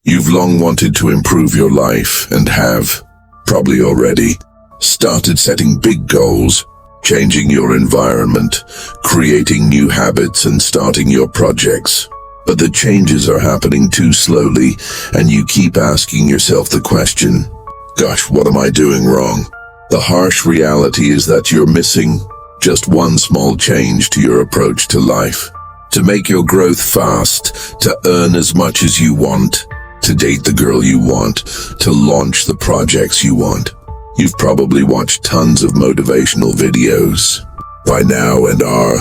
You've long wanted to improve your life and have, probably already, started setting big goals, changing your environment, creating new habits and starting your projects. But the changes are happening too slowly, and you keep asking yourself the question, gosh, what am I doing wrong? The harsh reality is that you're missing just one small change to your approach to life. To make your growth fast, to earn as much as you want, to date the girl you want, to launch the projects you want. You've probably watched tons of motivational videos by now and are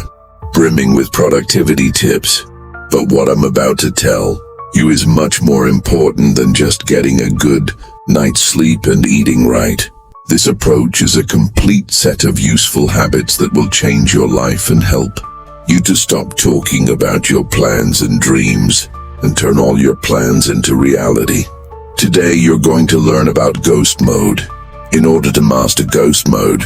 brimming with productivity tips. But what I'm about to tell you is much more important than just getting a good night's sleep and eating right. This approach is a complete set of useful habits that will change your life and help you to stop talking about your plans and dreams and turn all your plans into reality. Today you're going to learn about ghost mode. In order to master ghost mode,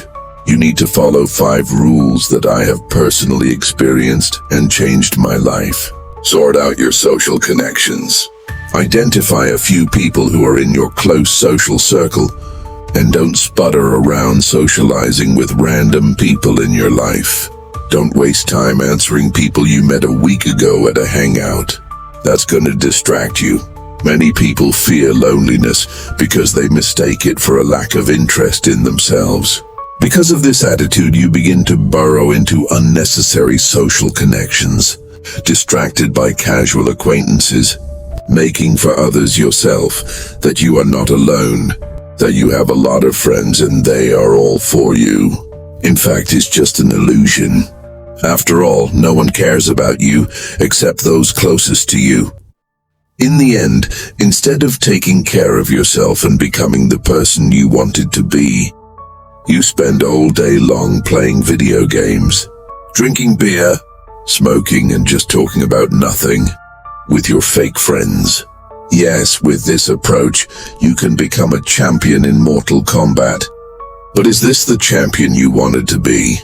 you need to follow 5 rules that I have personally experienced and changed my life. Sort out your social connections. Identify a few people who are in your close social circle, and don't sputter around socializing with random people in your life. Don't waste time answering people you met a week ago at a hangout. That's going to distract you. Many people fear loneliness because they mistake it for a lack of interest in themselves. Because of this attitude, you begin to burrow into unnecessary social connections, distracted by casual acquaintances, making for others yourself that you are not alone, that you have a lot of friends and they are all for you. In fact, it's just an illusion. After all, no one cares about you except those closest to you. In the end, instead of taking care of yourself and becoming the person you wanted to be, you spend all day long playing video games, drinking beer, smoking and just talking about nothing with your fake friends. Yes, with this approach, you can become a champion in Mortal Kombat. But is this the champion you wanted to be?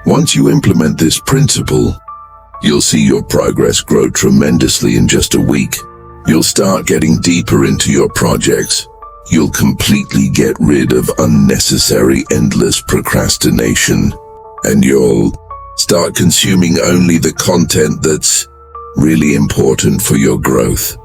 Once you implement this principle, you'll see your progress grow tremendously in just a week. You'll start getting deeper into your projects. You'll completely get rid of unnecessary, endless procrastination, and you'll start consuming only the content that's really important for your growth.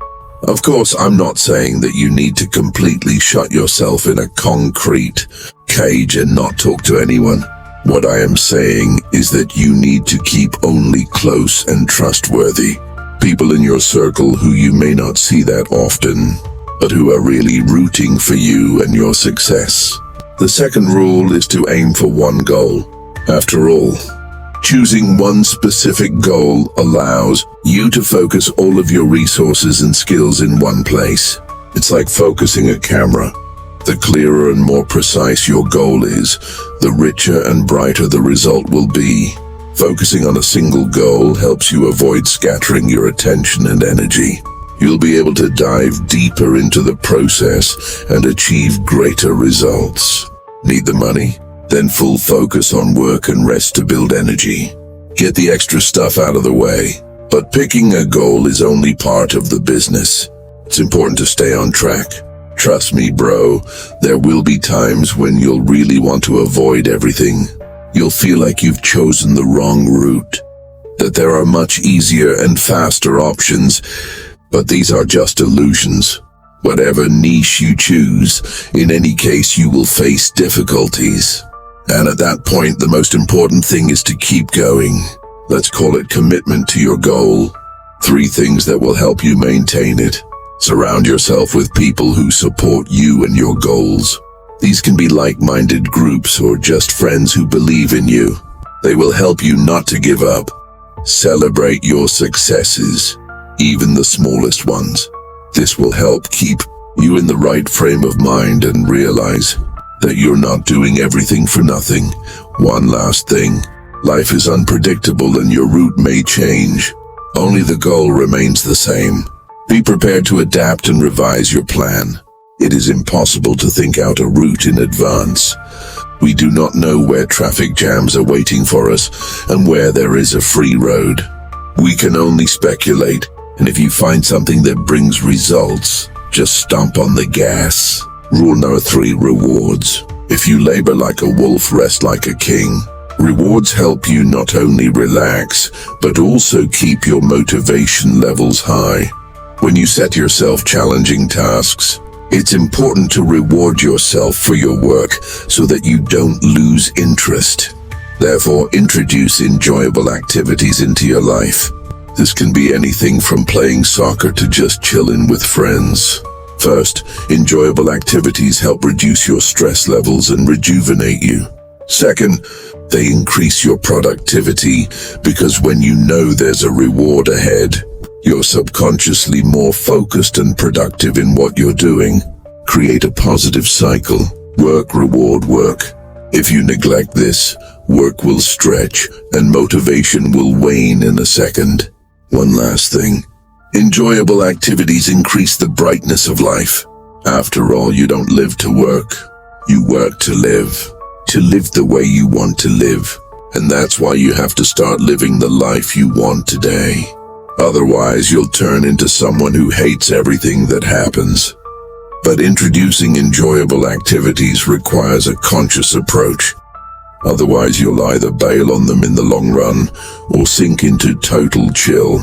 Of course, I'm not saying that you need to completely shut yourself in a concrete cage and not talk to anyone. What I am saying is that you need to keep only close and trustworthy people in your circle who you may not see that often, but who are really rooting for you and your success. The second rule is to aim for one goal. After all, choosing one specific goal allows you to focus all of your resources and skills in one place. It's like focusing a camera. The clearer and more precise your goal is, the richer and brighter the result will be. Focusing on a single goal helps you avoid scattering your attention and energy. You'll be able to dive deeper into the process and achieve greater results. Need the money? Then full focus on work and rest to build energy. Get the extra stuff out of the way. But picking a goal is only part of the business. It's important to stay on track. Trust me, bro, there will be times when you'll really want to avoid everything. You'll feel like you've chosen the wrong route, that there are much easier and faster options, but these are just illusions. Whatever niche you choose, in any case you will face difficulties. And at that point, the most important thing is to keep going. Let's call it commitment to your goal. 3 things that will help you maintain it. Surround yourself with people who support you and your goals. These can be like-minded groups or just friends who believe in you. They will help you not to give up. Celebrate your successes, even the smallest ones. This will help keep you in the right frame of mind and realize that you're not doing everything for nothing. One last thing, life is unpredictable and your route may change. Only the goal remains the same. Be prepared to adapt and revise your plan. It is impossible to think out a route in advance. We do not know where traffic jams are waiting for us and where there is a free road. We can only speculate, and if you find something that brings results, just stomp on the gas. Rule number 3, rewards. If you labor like a wolf, rest like a king. Rewards help you not only relax, but also keep your motivation levels high. When you set yourself challenging tasks, it's important to reward yourself for your work so that you don't lose interest. Therefore, introduce enjoyable activities into your life. This can be anything from playing soccer to just chilling with friends. First, enjoyable activities help reduce your stress levels and rejuvenate you. Second, they increase your productivity because when you know there's a reward ahead, you're subconsciously more focused and productive in what you're doing. Create a positive cycle. Work, reward, work. If you neglect this, work will stretch and motivation will wane in a second. One last thing. Enjoyable activities increase the brightness of life. After all, you don't live to work. You work to live the way you want to live. And that's why you have to start living the life you want today. Otherwise, you'll turn into someone who hates everything that happens. But introducing enjoyable activities requires a conscious approach. Otherwise, you'll either bail on them in the long run or sink into total chill.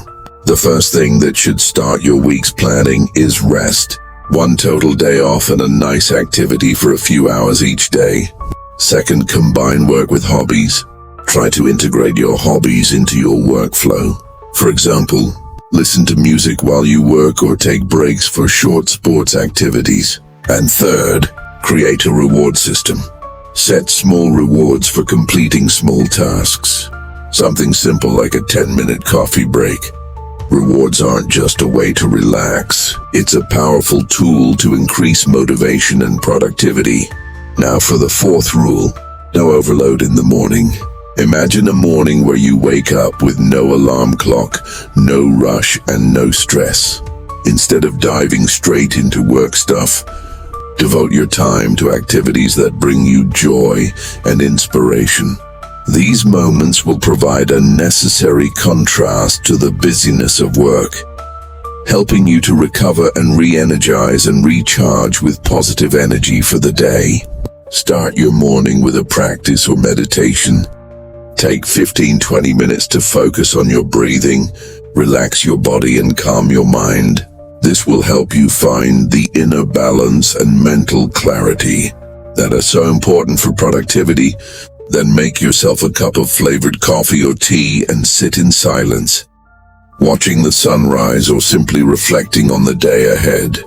The first thing that should start your week's planning is rest. One total day off and a nice activity for a few hours each day. Second, combine work with hobbies. Try to integrate your hobbies into your workflow. For example, listen to music while you work or take breaks for short sports activities. And third, create a reward system. Set small rewards for completing small tasks. Something simple like a 10-minute coffee break. Rewards aren't just a way to relax. It's a powerful tool to increase motivation and productivity. Now for the 4th rule, no overload in the morning. Imagine a morning where you wake up with no alarm clock, no rush, and no stress. Instead of diving straight into work stuff, devote your time to activities that bring you joy and inspiration. These moments will provide a necessary contrast to the busyness of work, helping you to recover and re-energize and recharge with positive energy for the day. Start your morning with a practice or meditation. Take 15-20 minutes to focus on your breathing, relax your body and calm your mind. This will help you find the inner balance and mental clarity that are so important for productivity. Then make yourself a cup of flavored coffee or tea and sit in silence, watching the sunrise or simply reflecting on the day ahead.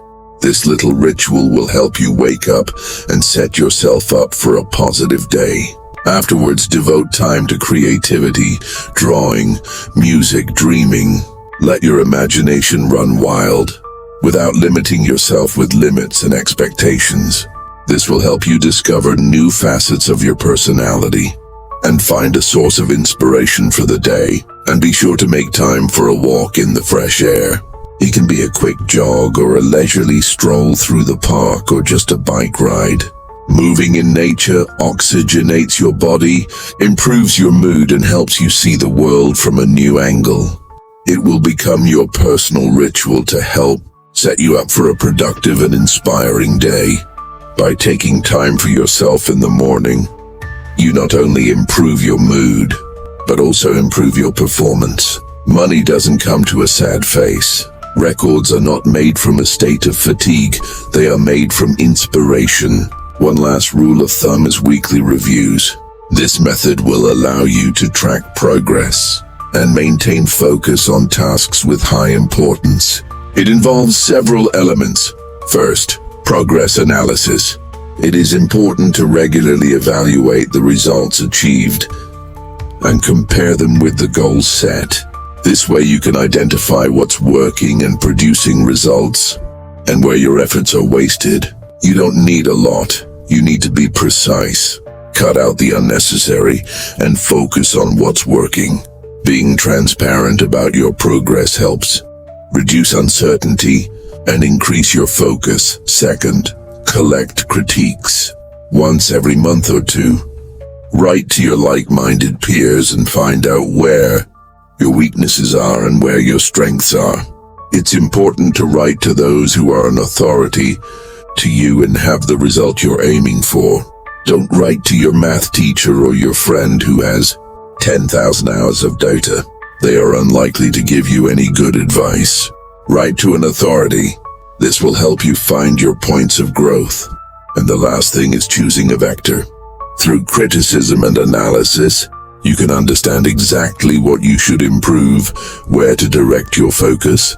This little ritual will help you wake up and set yourself up for a positive day. Afterwards, devote time to creativity, drawing, music, dreaming. Let your imagination run wild, without limiting yourself with limits and expectations. This will help you discover new facets of your personality and find a source of inspiration for the day. And be sure to make time for a walk in the fresh air. It can be a quick jog or a leisurely stroll through the park or just a bike ride. Moving in nature oxygenates your body, improves your mood, and helps you see the world from a new angle. It will become your personal ritual to help set you up for a productive and inspiring day. By taking time for yourself in the morning, you not only improve your mood, but also improve your performance. Money doesn't come to a sad face. Records are not made from a state of fatigue, they are made from inspiration. One last rule of thumb is weekly reviews. This method will allow you to track progress and maintain focus on tasks with high importance. It involves several elements. First, progress analysis. It is important to regularly evaluate the results achieved and compare them with the goals set. This way you can identify what's working and producing results, and where your efforts are wasted. You don't need a lot. You need to be precise. Cut out the unnecessary and focus on what's working. Being transparent about your progress helps reduce uncertainty and increase your focus. Second, collect critiques. Once every month or two, write to your like-minded peers and find out where your weaknesses are and where your strengths are. It's important to write to those who are an authority to you and have the result you're aiming for. Don't write to your math teacher or your friend who has 10,000 hours of data. They are unlikely to give you any good advice. Write to an authority. This will help you find your points of growth. And the last thing is choosing a vector. Through criticism and analysis, you can understand exactly what you should improve, where to direct your focus,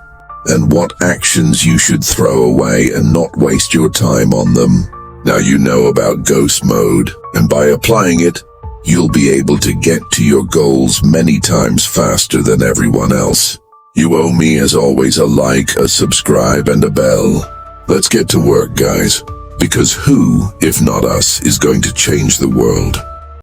and what actions you should throw away and not waste your time on them. Now you know about ghost mode, and by applying it, you'll be able to get to your goals many times faster than everyone else. You owe me, as always, a like, a subscribe, and a bell. Let's get to work, guys, because who, if not us, is going to change the world?